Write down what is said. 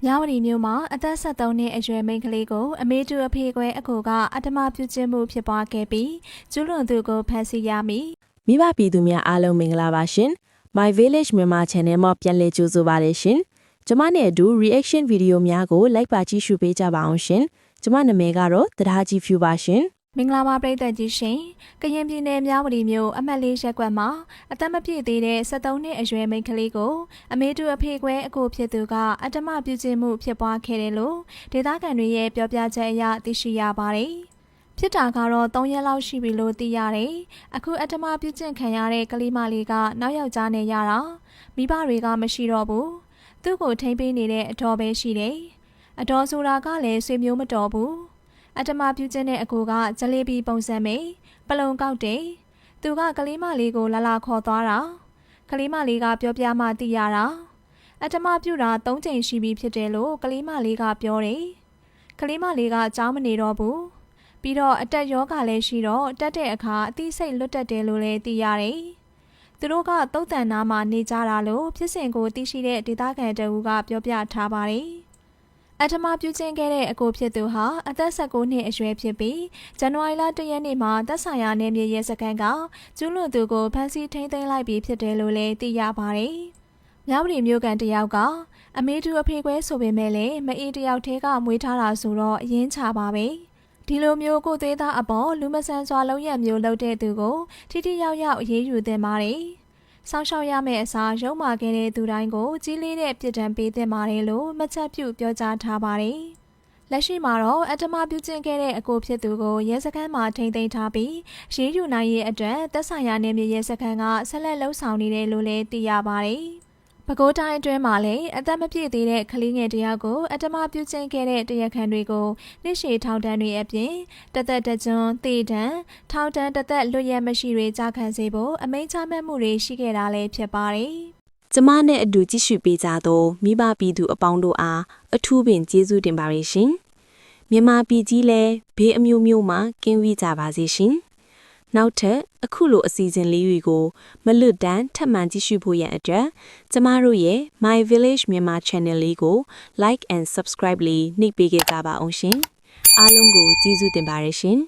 မြဝတီမြို့မှာအသက်73နှစ်အရွယ်မိန်းကလေးကိုအမေတူအဖေခွဲအကိုကအဓမ္မပြုကျင့်မှုဖြစ်ပွားခဲ့ပြီးကျူးလွန်သူကိုဖမ်းဆီးရမိမိဘပြည်သူများအားလုံးမင်္ဂလာပါရှင် My Village မြန်မာ Channel မှာပြန်လည်ကြိုဆိုပါရရှင်ကျွန်မနဲ့အတူ reaction video များကို like ပါကြည့်ရှုပေးကြပါအောင်ရှင်ကျွန်မနာမည်ကတော့တရားကြီးဖြူပါရှင်မင်္ဂလာပါပရိသတ်ကြီးရှင်ကရင်ပြည်နယ်မြဝတီမြို့အမှတ်၄ရပ်ကွက်မှာအသက်မပြည့်သေးတဲ့73နှစ်အရွယ်မိန်းကလေးကိုအမေတူအဖေခွဲအကိုဖြစ်သူကအဓမ္မပြုကျင့်မှုဖြစ်ပွားခဲ့တယ်လို့ဒေသခံတွေရဲ့ပြောပြချက်အရသိရှိရပါတယ်ဖြစ်တာကတော့3ရက်လောက်ရှိပြီလို့သိရတယ်အခုအဓမ္မပြုကျင့်ခံရတဲ့ကလေးမလေးကနောက်ယောက်ျားနဲ့ရတာမိဘတွေကမရှိတော့ဘူးသူ့ကိုထိန်းပေးနေတဲ့အတော်ပဲရှိတယ်အတော်ဆိုတာကလည်းဆွေမျိုးမတော်ဘူးအတ္တမပြုခြင်းတဲ့အကူကဂျလေဘီပုံစံမိတ်ပလုံကောက်တယ်သူကကလေးမလေးကိုလာလာခေါ်သွားတာကလေးမလေးကပြောပြမှသိရတာအတ္တမပြုတာ3ချိန်ရှိပြီဖြစ်တယ်လို့ကလေးမလေးကပြောတယ်ကလေးမလေးကကြောင်းမနေတော့ဘူးပြီးတော့အတက်ယောဂလည်းရှိတော့တက်တဲ့အခါအသိစိတ်လွတ်တက်တယ်လို့လည်းသိရတယ်သူတို့ကသုတ်တန်နာမှာနေကြတာလို့ဖြစ်စဉ်ကိုသိရှိတဲ့ဒေသခံတအူးကပြောပြထားပါတယ်အထမပြုကျင်းခဲ့တဲ့အကိုဖြစ်သူဟာအသက်19နှစ်အရွယ်ဖြစ်ပြီးဇန်နဝါရီလ1ရက်နေ့မှာသက်ဆိုင်ရာနယ်မြေရဲစခန်းကကျူးလွန်သူကိုဖမ်းဆီးထိန်းသိမ်းလိုက်ပြီးဖြစ်တယ်လို့လည်းသိရပါတယ်။မြဝတီမြို့ကန်တယောက်ကအမေတူအဖေခွဲဆိုပေမဲ့လည်းမအေးတယောက်တည်းကမွေးထားတာဆိုတော့အရင်ချပါပဲ။ဒီလိုမျိုးကိုသေးသားအပေါ်လူမဆန်စွာလုံးရမျိုးလုပ်တဲ့သူကိုထိထိရောက်ရောက်အေးအေးယူသင့်ပါတယ်။စောင့်ရှောက်ရမယ့်အစားရုံးမာခဲ့တဲ့သူတိုင်းကိုကြီးလေးတဲ့ပြစ်ဒဏ်ပေးသင့်ပါတယ်လို့မှတ်ချက်ပြုပြောကြားထားပါတယ်။လက်ရှိမှာတော့အတ္တမပြုကျင့်ခဲ့တဲ့အကိုဖြစ်သူကိုရဲစခန်းမှာထိန်းသိမ်းထားပြီးရေးယူနိုင်ရေးအတွက်သက်ဆိုင်ရာနယ်မြေရဲစခန်းကဆက်လက်လှုပ်ဆောင်နေတယ်လို့လည်းသိရပါတယ်။ပဲခူးတိုင်းအတွင်းမှာလည်းအသက်မပြည့်သေးတဲ့ကလေးငယ်တယောက်ကိုအတ္တမပြုကျင့်ခဲ့တဲ့တရားခံတွေကိုနှစ်ရှည်ထောင်ဒဏ်တွေအပြင်တသက်တကြွသေဒဏ်ထောင်ဒဏ်တသက်လွတ်ရက်မရှိတွေကြာခံစေဖို့အမိန့်ချမှတ်မှုတွေရှိခဲ့တာလည်းဖြစ်ပါတယ်။ကျမနဲ့အတူကြည့်ရှုပေးကြသောမိဘပြည်သူအပေါင်းတို့အားအထူးပင်ကျေးဇူးတင်ပါရရှင်။မြန်မာပြည်ကြီးလည်းဘေးအမျိုးမျိုးမှာကင်းဝေးကြပါစေရှင်။နောက်ထပ်အခုလိုအစီအစဉ်လေးတွေကိုမလွတ်တမ်းထပ်မံကြည့်ရှုဖို့ရန်အတွက်ကျမတို့ရဲ့ My Village မြန်မာ Channel လေးကို Like and Subscribe လေးနှိပ်ပေးခဲ့ကြပါအောင်ရှင်အားလုံးကိုကျေးဇူးတင်ပါတယ်ရှင်